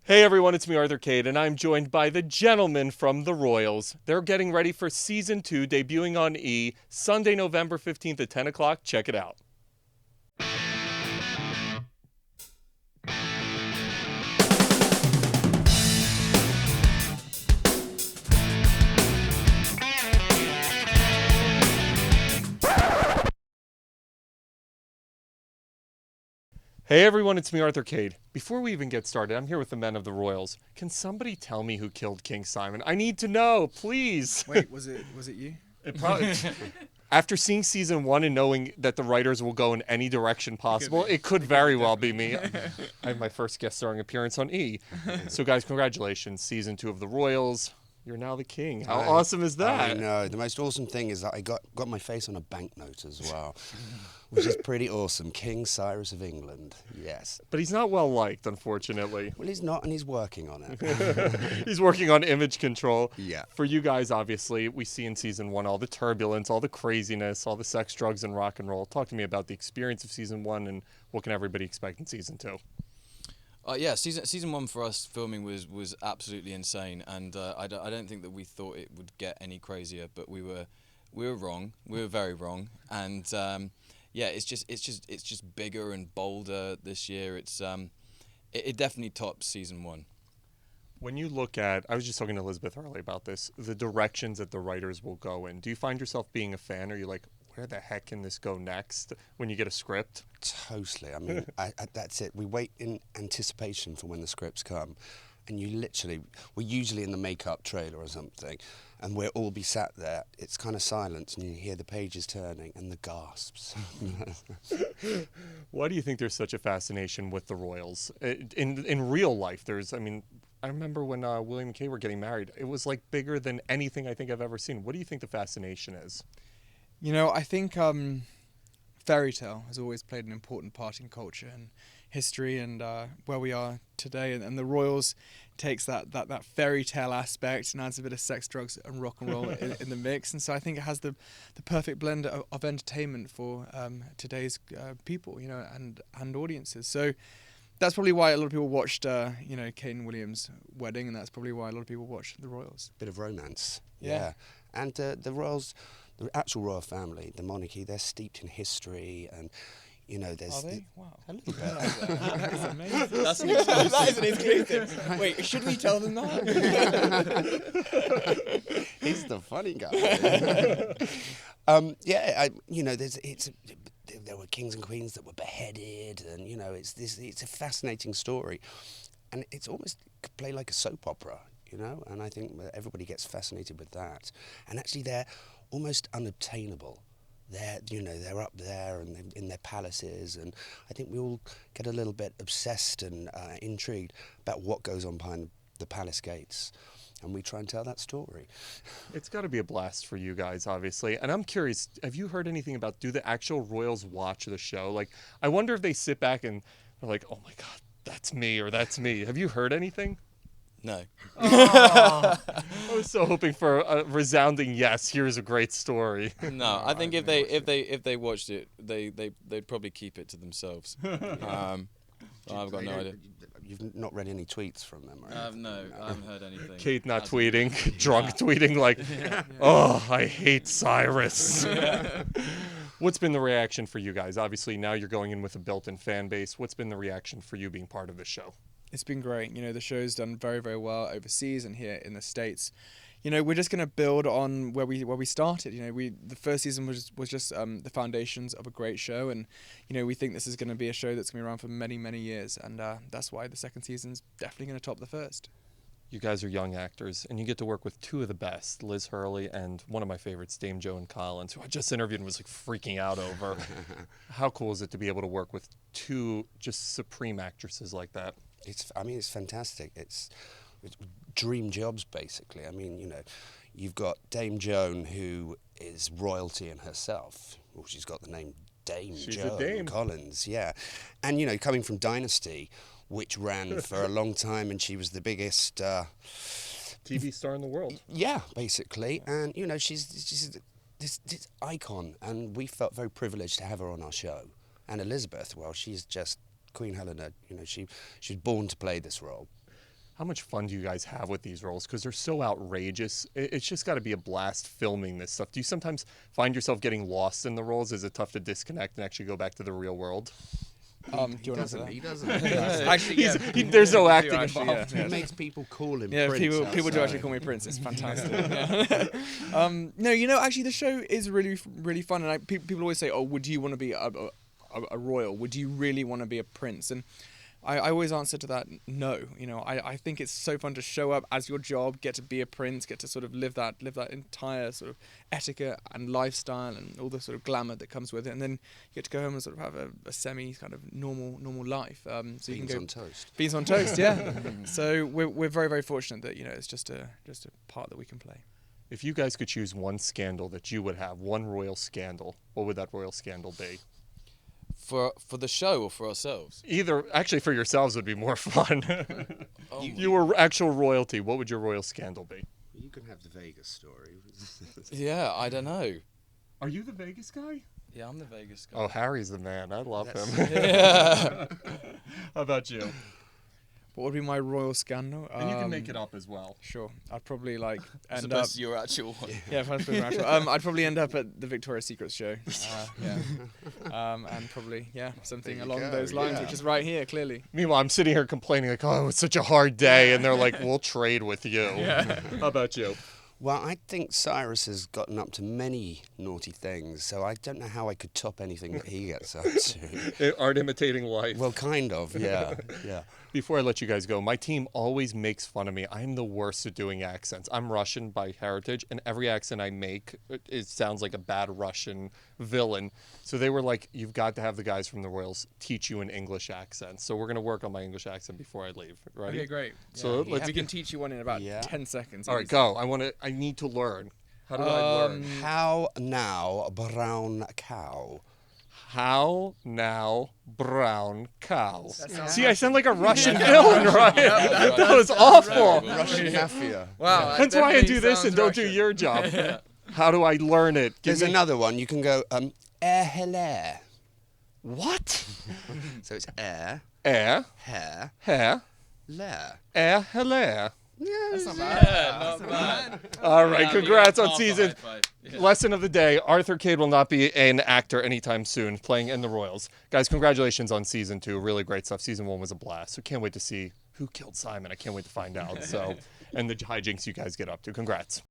Hey everyone, it's me, Arthur Kade, and I'm joined by the gentlemen from the Royals. They're getting ready for Season 2, debuting on E! Sunday, November 15th at 10 o'clock. Check it out. Hey everyone, it's me, Arthur Kade. Before we even get started, I'm here with the men of the Royals. Can somebody tell me who killed King Simon? I need to know, please. Wait, was it you? It probably. After seeing Season 1 and knowing that the writers will go in any direction possible, it could very well be me. I have my first guest starring appearance on E! So guys, congratulations. Season 2 of the Royals. You're now the king. How awesome is that? I know. The most awesome thing is that I got my face on a banknote as well, which is pretty awesome. King Cyrus of England, yes. But he's not well liked, unfortunately. Well, he's not, and he's working on it. He's working on image control. Yeah. For you guys, obviously, we see in Season 1 all the turbulence, all the craziness, all the sex, drugs, and rock and roll. Talk to me about the experience of Season 1 and what can everybody expect in Season 2? Yeah, season 1 for us filming was absolutely insane, and I don't think that we thought it would get any crazier, but we were wrong. We were very wrong, and yeah, it's just bigger and bolder this year. It definitely tops Season 1. When you look at, I was just talking to Liz Hurley about this, the directions that the writers will go in. Do you find yourself being a fan, or are you like, where the heck can this go next when you get a script? Totally. I mean, that's it. We wait in anticipation for when the scripts come. And we're usually in the makeup trailer or something, and we'll all be sat there. It's kind of silence, and you hear the pages turning and the gasps. Why do you think there's such a fascination with the Royals? In real life, I remember when William and Kate were getting married. It was like bigger than anything I think I've ever seen. What do you think the fascination is? You know, I think fairy tale has always played an important part in culture and history and where we are today. And the Royals takes that fairy tale aspect and adds a bit of sex, drugs, and rock and roll in the mix. And so I think it has the perfect blend of entertainment for today's people, and audiences. So that's probably why a lot of people watched, Kate and William's wedding, and that's probably why a lot of people watched the Royals. Bit of romance. Yeah. And the Royals, the actual royal family, the monarchy, they're steeped in history, and there's. Are they? Wow. A little bit. That is amazing. That's an exclusive. That is an exclusive. Wait, should we tell them that? He's the funny guy. There were kings and queens that were beheaded, and it's a fascinating story, and it's almost could play like a soap opera, and I think everybody gets fascinated with that, and actually they're almost unobtainable. They're up there and in their palaces, and I think we all get a little bit obsessed and intrigued about what goes on behind the palace gates, and we try and tell that story. It's got to be a blast for you guys, obviously. And I'm curious, have you heard anything about, do the actual Royals watch the show? Like, I wonder if they sit back and they're like, oh my God, that's me or that's me. Have you heard anything? No. I was so hoping for a resounding yes. Here's a great story. No, I think if they watched it, they'd probably keep it to themselves. I've got no idea. You've not read any tweets from them, right? No, I haven't heard anything. Kate not tweeting, drunk tweeting like, oh, I hate Cyrus. What's been the reaction for you guys? Obviously, now you're going in with a built-in fan base. What's been the reaction for you being part of this show? It's been great. The show's done very, very well overseas and here in the States. We're just going to build on where we started. The first season was just the foundations of a great show, and we think this is going to be a show that's going to be around for many, many years, and that's why the second season's definitely going to top the first. You guys are young actors, and you get to work with two of the best, Liz Hurley and one of my favorites, Dame Joan Collins, who I just interviewed and was like freaking out over. How cool is it to be able to work with two just supreme actresses like that? It's fantastic. It's dream jobs, basically. You've got Dame Joan, who is royalty in herself. Well, she's got the name Dame Joan Collins, yeah. And, coming from Dynasty, which ran for a long time, and she was the biggest TV star in the world. Yeah, basically. And, she's this icon, and we felt very privileged to have her on our show. And Elizabeth, well, she's just Queen Helena. She was born to play this role. How much fun do you guys have with these roles? Because they're so outrageous. It's just got to be a blast filming this stuff. Do you sometimes find yourself getting lost in the roles? Is it tough to disconnect and actually go back to the real world? Do you want to answer that? He doesn't. Actually, yeah. There's no People do acting actually, involved. He makes people call him Yeah, Prince people do outside. actually call me Prince. It's fantastic. Yeah. No, you know, actually, the show is really, really fun. And people always say, "Oh, would you want to be a royal? Would you really want to be a prince?" And I always answer to that, no. You know, I think it's so fun to show up as your job, get to be a prince, get to sort of live that entire sort of etiquette and lifestyle and all the sort of glamour that comes with it, and then you get to go home and sort of have a semi kind of normal life. So you can Beans go on toast. beans on toast, yeah. So we're very, very fortunate that, you know, it's just a part that we can play. If you guys could choose one scandal that you would have, one royal scandal, what would that royal scandal be? For the show or for ourselves? Either, actually, for yourselves would be more fun. Oh You were actual royalty. What would your royal scandal be? You can have the Vegas story. Yeah, I don't know. Are you the Vegas guy? Yeah, I'm the Vegas guy. Oh, Harry's the man. I love That's- him. Yeah. How about you? What would be my royal scandal? And you can make it up as well. Sure. I'd probably like As end up. opposed to your actual one. Yeah, if I was pretty natural. I'd probably end up at the Victoria's Secret show. And probably something There you along go, those lines, yeah. which is right here clearly. Meanwhile, I'm sitting here complaining like, oh, it was such a hard day. And they're like, we'll trade with you. How about you? Well, I think Cyrus has gotten up to many naughty things, so I don't know how I could top anything that he gets up to. Art imitating life. Well, kind of, yeah. Before I let you guys go, my team always makes fun of me. I'm the worst at doing accents. I'm Russian by heritage, and every accent I make, it sounds like a bad Russian villain. So they were like, you've got to have the guys from the Royals teach you an English accent. So we're going to work on my English accent before I leave. Ready? Okay, great. So let's we can teach you one in about Yeah. 10 seconds. All right, go. I need to learn. How do I learn? How now, brown cow? How now, brown cow? sounds See, I sound like a Russian villain, right? That was awful. Russian mafia. Wow. That's why I do this and don't do your job. How do I learn it? Give There's me- another one. You can go, hair. What? So it's hair, Hair, hair, hair, lair. hair. That's not Yeah, not bad. All right, Yeah, we congrats get on half a season. high five. Yeah. Lesson of the day, Arthur Kade will not be an actor anytime soon playing in the Royals. Guys, congratulations on season 2. Really great stuff. Season 1 was a blast. So can't wait to see who killed Simon. I can't wait to find out. So, and the hijinks you guys get up to. Congrats.